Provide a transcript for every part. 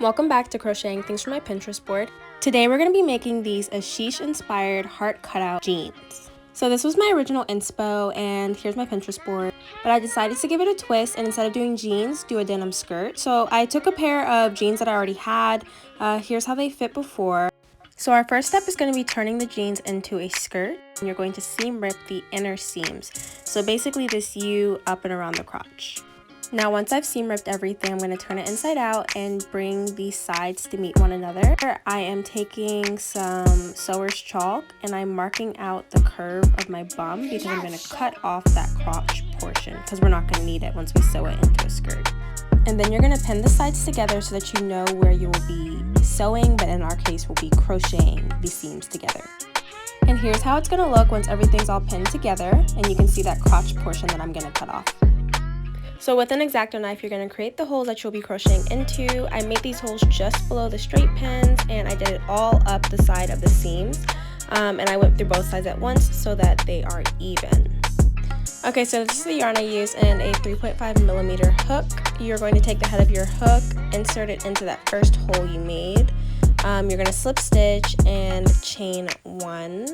Welcome back to Crocheting Things from my Pinterest board. Today we're going to be making these ASHISH inspired heart cutout jeans. So this was my original inspo and here's my Pinterest board, but I decided to give it a twist and instead of doing jeans, do a denim skirt. So I took a pair of jeans that I already had. Here's how they fit before. So our first step is going to be turning the jeans into a skirt, and you're going to seam rip the inner seams. So basically this U up and around the crotch. Now once I've seam ripped everything, I'm going to turn it inside out and bring the sides to meet one another. I am taking some sewer's chalk and I'm marking out the curve of my bum because I'm going to cut off that crotch portion because we're not going to need it once we sew it into a skirt. And then you're going to pin the sides together so that you know where you will be sewing, but in our case we'll be crocheting the seams together. And here's how it's going to look once everything's all pinned together, and you can see that crotch portion that I'm going to cut off. So with an X-Acto knife, you're going to create the holes that you'll be crocheting into. I made these holes just below the straight pins and I did it all up the side of the seams. And I went through both sides at once so that they are even. Okay, so this is the yarn I used and a 3.5mm hook. You're going to take the head of your hook, insert it into that first hole you made. You're going to slip stitch and chain 1.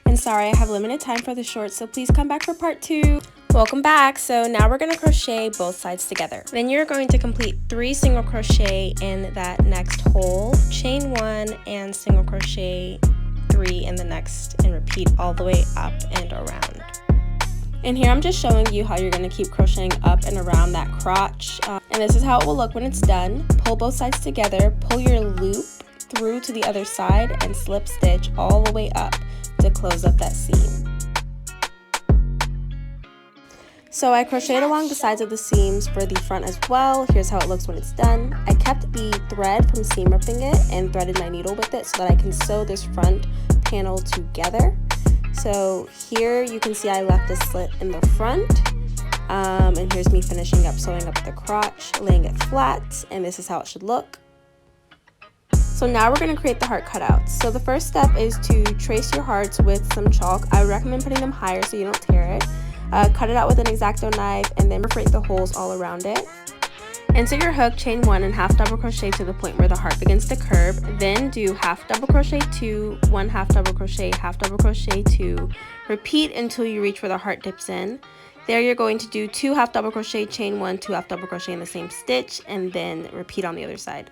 And sorry, I have limited time for the short, so please come back for part 2. Welcome back. So now we're going to crochet both sides together. Then you're going to complete 3 single crochet in that next hole, chain 1 and single crochet 3 in the next, and repeat all the way up and around. And here I'm just showing you how you're going to keep crocheting up and around that crotch. And this is how it will look when it's done. Pull both sides together, pull your loop through to the other side, and slip stitch all the way up to close up that seam. So I crocheted along the sides of the seams for the front as well. Here's how it looks when it's done. I kept the thread from seam ripping it and threaded my needle with it so that I can sew this front panel together. So here you can see I left a slit in the front, and here's me finishing up sewing up the crotch, laying it flat, and this is how it should look. So now we're going to create the heart cutouts. So the first step is to trace your hearts with some chalk. I recommend putting them higher so you don't tear it. Cut it out with an X-Acto knife and then perforate the holes all around it. Insert your hook, chain 1 and half double crochet to the point where the heart begins to curve. Then do half double crochet 2, 1 half double crochet 2. Repeat until you reach where the heart dips in. There you're going to do 2 half double crochet, chain 1, 2 half double crochet in the same stitch, and then repeat on the other side.